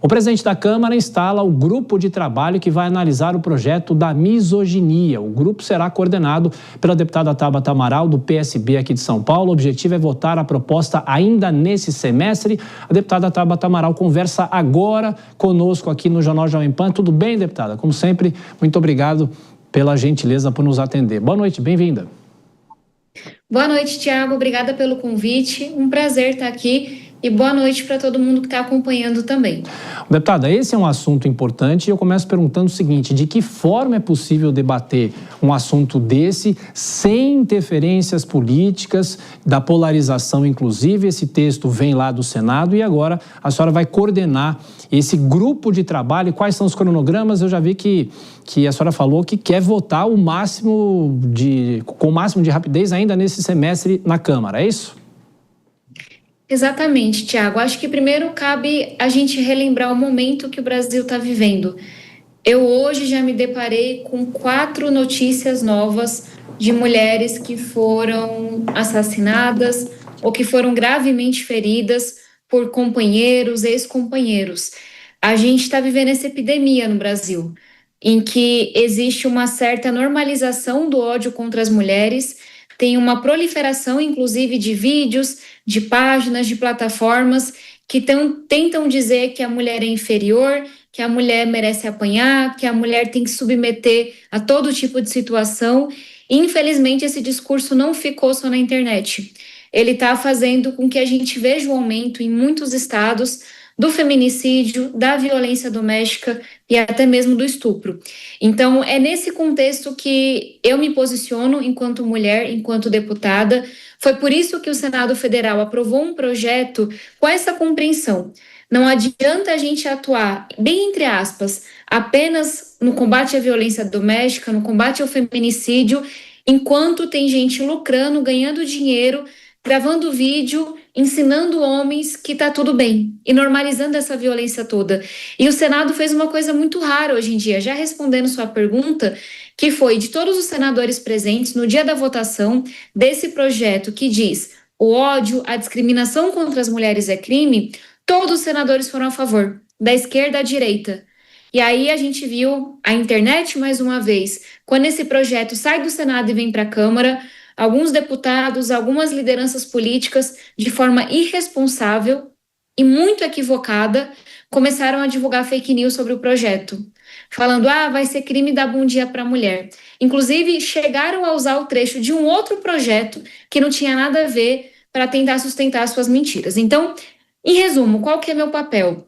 O presidente da Câmara instala o grupo de trabalho que vai analisar o projeto da misoginia. O grupo será coordenado pela deputada Tabata Amaral, do PSB aqui de São Paulo. O objetivo é votar a proposta ainda nesse semestre. A deputada Tabata Amaral conversa agora conosco aqui no Jornal Jovem Pan. Tudo bem, deputada? Como sempre, muito obrigado pela gentileza por nos atender. Boa noite, bem-vinda. Boa noite, Tiago. Obrigada pelo convite. Um prazer estar aqui. E boa noite para todo mundo que está acompanhando também. Deputada, esse é um assunto importante e eu começo perguntando o seguinte: de que forma é possível debater um assunto desse sem interferências políticas, da polarização inclusive? Esse texto vem lá do Senado e agora a senhora vai coordenar esse grupo de trabalho. Quais são os cronogramas? Eu já vi que a senhora falou que quer votar com o máximo de rapidez ainda nesse semestre na Câmara, é isso? Exatamente, Tiago. Acho que primeiro cabe a gente relembrar o momento que o Brasil está vivendo. Eu hoje já me deparei com 4 notícias novas de mulheres que foram assassinadas ou que foram gravemente feridas por companheiros, ex-companheiros. A gente está vivendo essa epidemia no Brasil, em que existe uma certa normalização do ódio contra as mulheres, tem uma proliferação, inclusive, de vídeos, de páginas, de plataformas que tentam dizer que a mulher é inferior, que a mulher merece apanhar, que a mulher tem que submeter a todo tipo de situação. Infelizmente, esse discurso não ficou só na internet. Ele está fazendo com que a gente veja o aumento em muitos estados do feminicídio, da violência doméstica e até mesmo do estupro. Então, é nesse contexto que eu me posiciono enquanto mulher, enquanto deputada. Foi por isso que o Senado Federal aprovou um projeto com essa compreensão. Não adianta a gente atuar, bem entre aspas, apenas no combate à violência doméstica, no combate ao feminicídio, enquanto tem gente lucrando, ganhando dinheiro, gravando vídeo, ensinando homens que tá tudo bem e normalizando essa violência toda. E o Senado fez uma coisa muito rara hoje em dia, já respondendo sua pergunta, que foi de todos os senadores presentes no dia da votação desse projeto que diz o ódio, a discriminação contra as mulheres é crime, todos os senadores foram a favor, da esquerda à direita. E aí a gente viu a internet mais uma vez, quando esse projeto sai do Senado e vem para a Câmara, alguns deputados, algumas lideranças políticas, de forma irresponsável e muito equivocada, começaram a divulgar fake news sobre o projeto, falando, vai ser crime dar bom dia para a mulher. Inclusive, chegaram a usar o trecho de um outro projeto que não tinha nada a ver para tentar sustentar suas mentiras. Então, em resumo, qual que é meu papel?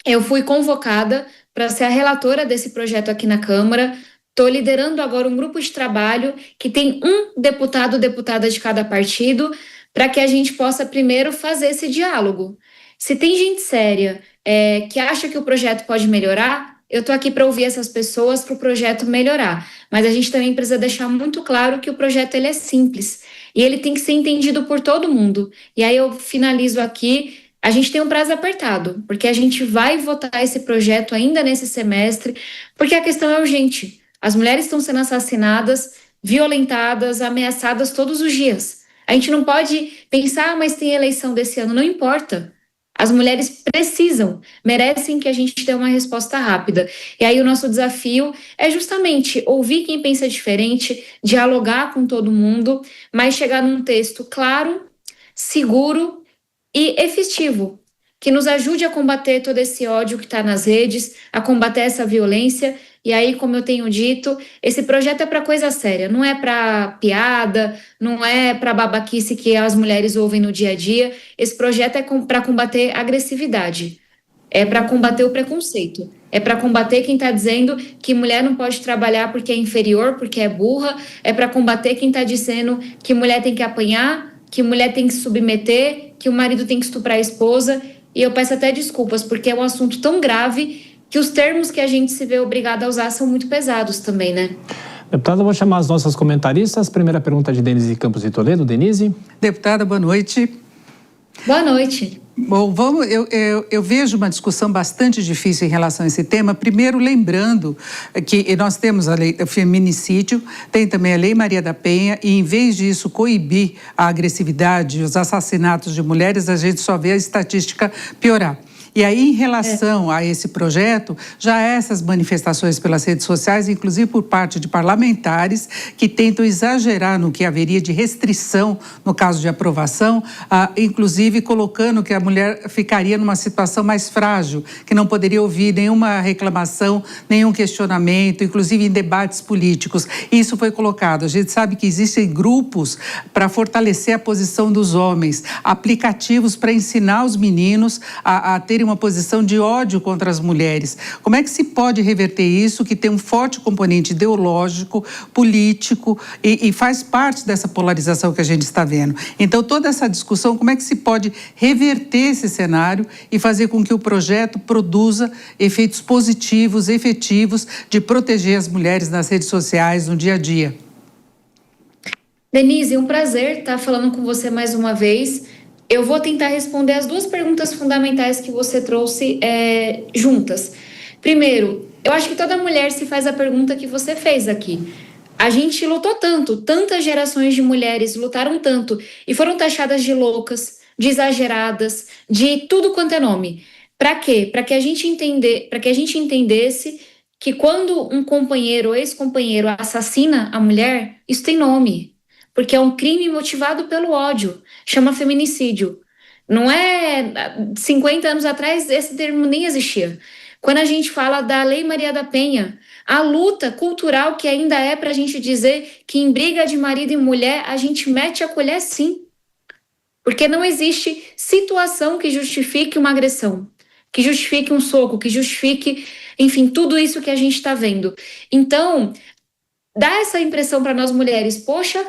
Eu fui convocada para ser a relatora desse projeto aqui na Câmara. Estou liderando agora um grupo de trabalho que tem um deputado ou deputada de cada partido para que a gente possa primeiro fazer esse diálogo. Se tem gente séria que acha que o projeto pode melhorar, eu estou aqui para ouvir essas pessoas para o projeto melhorar. Mas a gente também precisa deixar muito claro que o projeto ele é simples e ele tem que ser entendido por todo mundo. E aí eu finalizo aqui. A gente tem um prazo apertado, porque a gente vai votar esse projeto ainda nesse semestre, porque a questão é urgente. As mulheres estão sendo assassinadas, violentadas, ameaçadas todos os dias. A gente não pode pensar, mas tem eleição desse ano, não importa. As mulheres precisam, merecem que a gente dê uma resposta rápida. E aí o nosso desafio é justamente ouvir quem pensa diferente, dialogar com todo mundo, mas chegar num texto claro, seguro e efetivo, que nos ajude a combater todo esse ódio que está nas redes, a combater essa violência. E aí, como eu tenho dito, esse projeto é para coisa séria, não é para piada, não é para babaquice que as mulheres ouvem no dia a dia. Esse projeto é para combater a agressividade, é para combater o preconceito, é para combater quem está dizendo que mulher não pode trabalhar porque é inferior, porque é burra, é para combater quem está dizendo que mulher tem que apanhar, que mulher tem que se submeter, que o marido tem que estuprar a esposa. E eu peço até desculpas, porque é um assunto tão grave que os termos que a gente se vê obrigada a usar são muito pesados também, né? Deputada, eu vou chamar as nossas comentaristas. Primeira pergunta de Denise Campos de Toledo. Denise. Deputada, boa noite. Boa noite. Bom, eu vejo uma discussão bastante difícil em relação a esse tema. Primeiro, lembrando que nós temos a lei do feminicídio, tem também a Lei Maria da Penha, e em vez disso coibir a agressividade, os assassinatos de mulheres, a gente só vê a estatística piorar. E aí, em relação a esse projeto, já há essas manifestações pelas redes sociais, inclusive por parte de parlamentares que tentam exagerar no que haveria de restrição no caso de aprovação, inclusive colocando que a mulher ficaria numa situação mais frágil, que não poderia ouvir nenhuma reclamação, nenhum questionamento, inclusive em debates políticos. Isso foi colocado. A gente sabe que existem grupos para fortalecer a posição dos homens, aplicativos para ensinar os meninos a terem uma posição de ódio contra as mulheres. Como é que se pode reverter isso, que tem um forte componente ideológico, político e faz parte dessa polarização que a gente está vendo? Então, toda essa discussão, como é que se pode reverter esse cenário e fazer com que o projeto produza efeitos positivos, efetivos, de proteger as mulheres nas redes sociais, no dia a dia? Denise, um prazer estar falando com você mais uma vez. Eu vou tentar responder as duas perguntas fundamentais que você trouxe juntas. Primeiro, eu acho que toda mulher se faz a pergunta que você fez aqui. A gente lutou tanto, tantas gerações de mulheres lutaram tanto e foram taxadas de loucas, de exageradas, de tudo quanto é nome. Para quê? Para que a gente entendesse que quando um companheiro ou ex-companheiro assassina a mulher, isso tem nome, porque é um crime motivado pelo ódio, chama feminicídio. Não é 50 anos atrás esse termo nem existia. Quando a gente fala da Lei Maria da Penha, a luta cultural que ainda é para a gente dizer que em briga de marido e mulher a gente mete a colher sim. Porque não existe situação que justifique uma agressão, que justifique um soco, que justifique, enfim, tudo isso que a gente está vendo. Então, dá essa impressão para nós mulheres, poxa,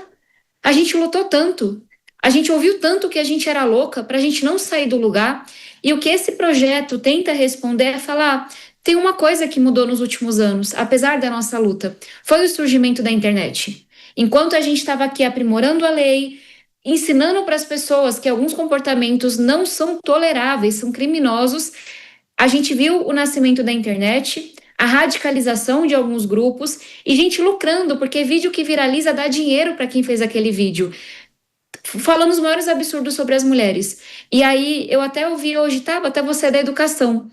a gente lutou tanto, a gente ouviu tanto que a gente era louca para a gente não sair do lugar. E o que esse projeto tenta responder é falar, tem uma coisa que mudou nos últimos anos, apesar da nossa luta, foi o surgimento da internet. Enquanto a gente estava aqui aprimorando a lei, ensinando para as pessoas que alguns comportamentos não são toleráveis, são criminosos, a gente viu o nascimento da internet, a radicalização de alguns grupos e gente lucrando, porque vídeo que viraliza dá dinheiro para quem fez aquele vídeo, falando os maiores absurdos sobre as mulheres. E aí eu até ouvi hoje, até você é da educação,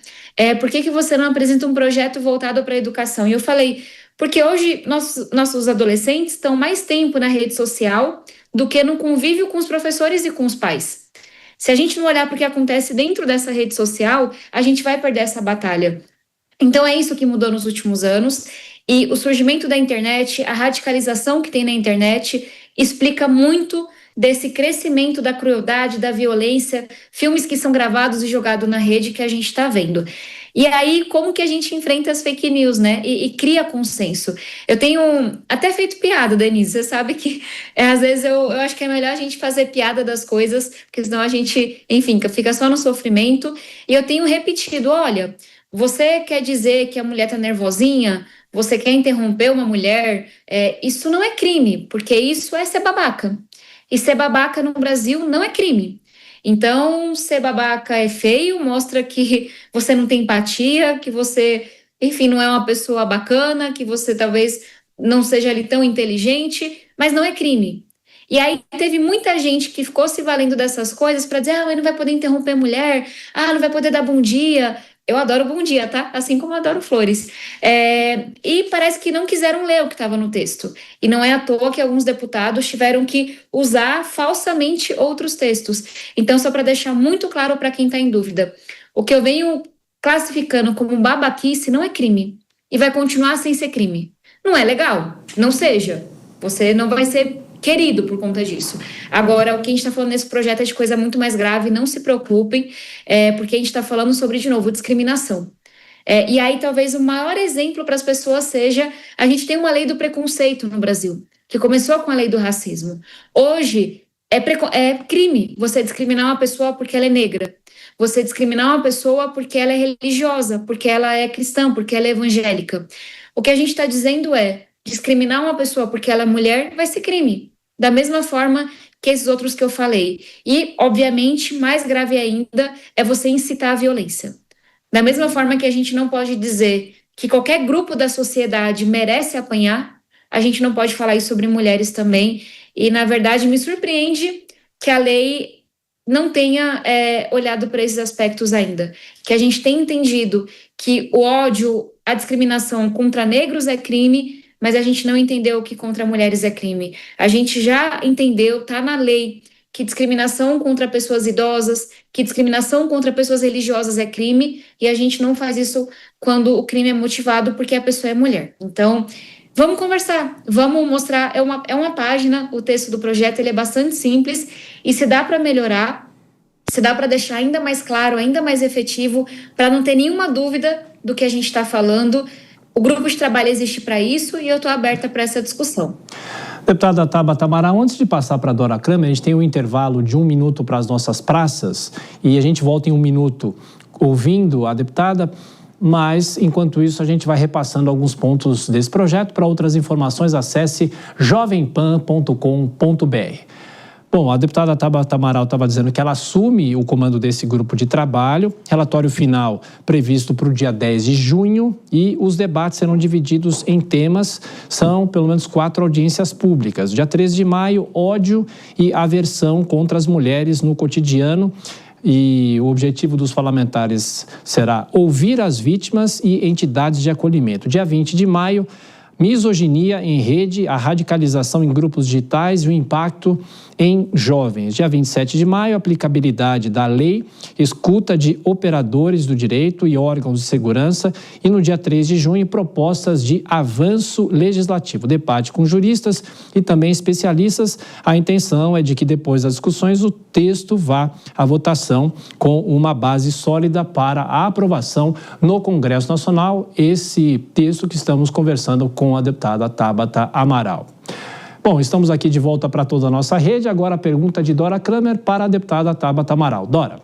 por que você não apresenta um projeto voltado para a educação? E eu falei, porque hoje nossos adolescentes estão mais tempo na rede social do que no convívio com os professores e com os pais. Se a gente não olhar para o que acontece dentro dessa rede social, a gente vai perder essa batalha. Então é isso que mudou nos últimos anos e o surgimento da internet, a radicalização que tem na internet explica muito desse crescimento da crueldade, da violência, filmes que são gravados e jogados na rede que a gente está vendo. E aí, como que a gente enfrenta as fake news, né? E cria consenso. Eu tenho até feito piada, Denise, você sabe que às vezes eu acho que é melhor a gente fazer piada das coisas, porque senão a gente, enfim, fica só no sofrimento. E eu tenho repetido, olha, você quer dizer que a mulher tá nervosinha? Você quer interromper uma mulher? Isso não é crime, porque isso é ser babaca. E ser babaca no Brasil não é crime. Então, ser babaca é feio, mostra que você não tem empatia, que você, enfim, não é uma pessoa bacana, que você talvez não seja ali tão inteligente, mas não é crime. E aí teve muita gente que ficou se valendo dessas coisas para dizer, mas não vai poder interromper a mulher, não vai poder dar bom dia. Eu adoro bom dia, tá? Assim como eu adoro flores. E parece que não quiseram ler o que estava no texto. E não é à toa que alguns deputados tiveram que usar falsamente outros textos. Então, só para deixar muito claro para quem está em dúvida, o que eu venho classificando como babaquice não é crime. E vai continuar sem ser crime. Não é legal? Não seja. Você não vai ser querido por conta disso. Agora, o que a gente está falando nesse projeto é de coisa muito mais grave, não se preocupem, porque a gente está falando sobre, de novo, discriminação. E aí, talvez, o maior exemplo para as pessoas seja, a gente tem uma lei do preconceito no Brasil, que começou com a lei do racismo. Hoje, é crime você discriminar uma pessoa porque ela é negra, você discriminar uma pessoa porque ela é religiosa, porque ela é cristã, porque ela é evangélica. O que a gente está dizendo é, discriminar uma pessoa porque ela é mulher vai ser crime. Da mesma forma que esses outros que eu falei. E, obviamente, mais grave ainda é você incitar a violência. Da mesma forma que a gente não pode dizer que qualquer grupo da sociedade merece apanhar, a gente não pode falar isso sobre mulheres também. E, na verdade, me surpreende que a lei não tenha olhado para esses aspectos ainda. Que a gente tenha entendido que o ódio, a discriminação contra negros é crime, mas a gente não entendeu que contra mulheres é crime. A gente já entendeu, está na lei, que discriminação contra pessoas idosas, que discriminação contra pessoas religiosas é crime, e a gente não faz isso quando o crime é motivado porque a pessoa é mulher. Então, vamos conversar, vamos mostrar, é uma página, o texto do projeto, ele é bastante simples, e se dá para melhorar, se dá para deixar ainda mais claro, ainda mais efetivo, para não ter nenhuma dúvida do que a gente está falando. O grupo de trabalho existe para isso e eu estou aberta para essa discussão. Deputada Tabata Amaral, antes de passar para a Dora Kramer, a gente tem um intervalo de 1 minuto para as nossas praças e a gente volta em 1 minuto ouvindo a deputada, mas enquanto isso a gente vai repassando alguns pontos desse projeto. Para outras informações, acesse jovempan.com.br. Bom, a deputada Tabata Amaral estava dizendo que ela assume o comando desse grupo de trabalho, relatório final previsto para o dia 10 de junho e os debates serão divididos em temas, são pelo menos 4 audiências públicas. Dia 13 de maio, ódio e aversão contra as mulheres no cotidiano. E o objetivo dos parlamentares será ouvir as vítimas e entidades de acolhimento. Dia 20 de maio, misoginia em rede, a radicalização em grupos digitais e o impacto em jovens. Dia 27 de maio, aplicabilidade da lei, escuta de operadores do direito e órgãos de segurança. E no dia 3 de junho, propostas de avanço legislativo. Debate com juristas e também especialistas. A intenção é de que depois das discussões o texto vá à votação com uma base sólida para a aprovação no Congresso Nacional. Esse texto que estamos conversando com a deputada Tabata Amaral. Bom, estamos aqui de volta para toda a nossa rede. Agora a pergunta de Dora Kramer para a deputada Tabata Amaral. Dora.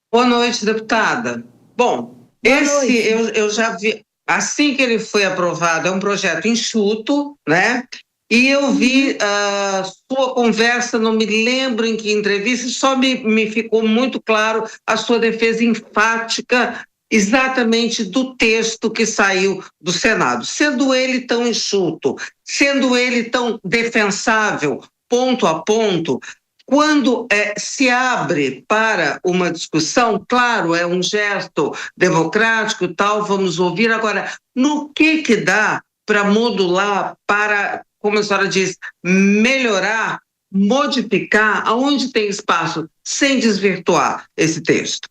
Boa noite, deputada. Bom, eu já vi, assim que ele foi aprovado, é um projeto enxuto, né? E eu vi a sua conversa, não me lembro em que entrevista, só me ficou muito claro a sua defesa enfática exatamente do texto que saiu do Senado. Sendo ele tão enxuto, sendo ele tão defensável, ponto a ponto, quando se abre para uma discussão, claro, é um gesto democrático e tal, vamos ouvir. Agora, no que dá para modular, para, como a senhora diz, melhorar, modificar, aonde tem espaço, sem desvirtuar esse texto?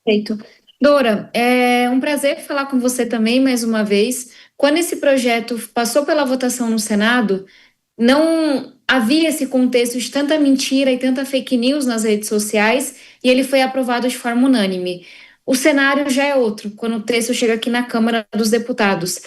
Perfeito. Dora, é um prazer falar com você também, mais uma vez. Quando esse projeto passou pela votação no Senado, não havia esse contexto de tanta mentira e tanta fake news nas redes sociais e ele foi aprovado de forma unânime. O cenário já é outro, quando o texto chega aqui na Câmara dos Deputados.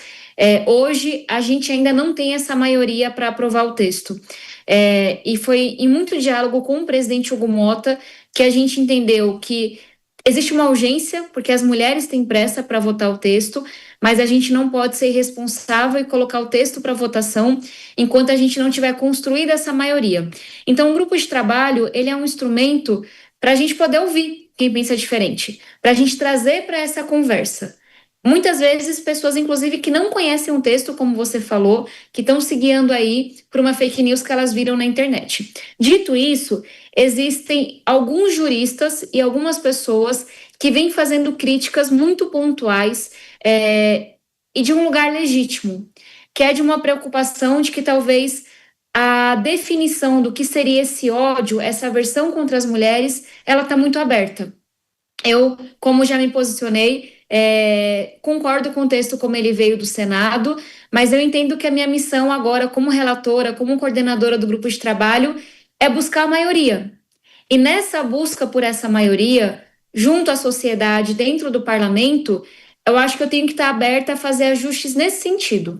Hoje, a gente ainda não tem essa maioria para aprovar o texto. E foi em muito diálogo com o presidente Hugo Mota que a gente entendeu que existe uma urgência, porque as mulheres têm pressa para votar o texto, mas a gente não pode ser irresponsável e colocar o texto para votação enquanto a gente não tiver construído essa maioria. Então, o grupo de trabalho, ele é um instrumento para a gente poder ouvir quem pensa diferente, para a gente trazer para essa conversa. Muitas vezes, pessoas, inclusive, que não conhecem o texto, como você falou, que estão se guiando aí por uma fake news que elas viram na internet. Dito isso, existem alguns juristas e algumas pessoas que vêm fazendo críticas muito pontuais e de um lugar legítimo, que é de uma preocupação de que talvez a definição do que seria esse ódio, essa aversão contra as mulheres, ela está muito aberta. Eu, como já me posicionei, concordo com o texto como ele veio do Senado, mas eu entendo que a minha missão agora, como relatora, como coordenadora do grupo de trabalho, é buscar a maioria. E nessa busca por essa maioria, junto à sociedade, dentro do parlamento, eu acho que eu tenho que estar aberta a fazer ajustes nesse sentido.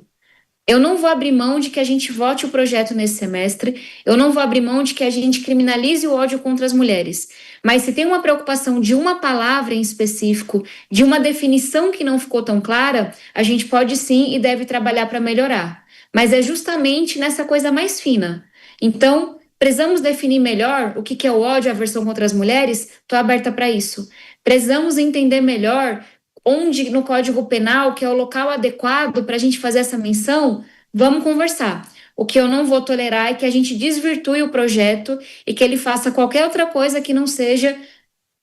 Eu não vou abrir mão de que a gente vote o projeto nesse semestre, eu não vou abrir mão de que a gente criminalize o ódio contra as mulheres. Mas se tem uma preocupação de uma palavra em específico, de uma definição que não ficou tão clara, a gente pode sim e deve trabalhar para melhorar. Mas é justamente nessa coisa mais fina. Então, precisamos definir melhor o que é o ódio, a aversão contra as mulheres? Estou aberta para isso. Precisamos entender melhor onde no Código Penal, que é o local adequado para a gente fazer essa menção, vamos conversar. O que eu não vou tolerar é que a gente desvirtue o projeto e que ele faça qualquer outra coisa que não seja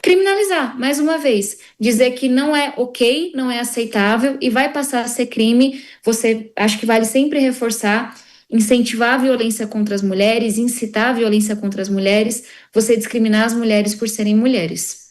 criminalizar, mais uma vez, dizer que não é ok, não é aceitável e vai passar a ser crime. Você, acho que vale sempre reforçar, incentivar a violência contra as mulheres, incitar a violência contra as mulheres, você discriminar as mulheres por serem mulheres.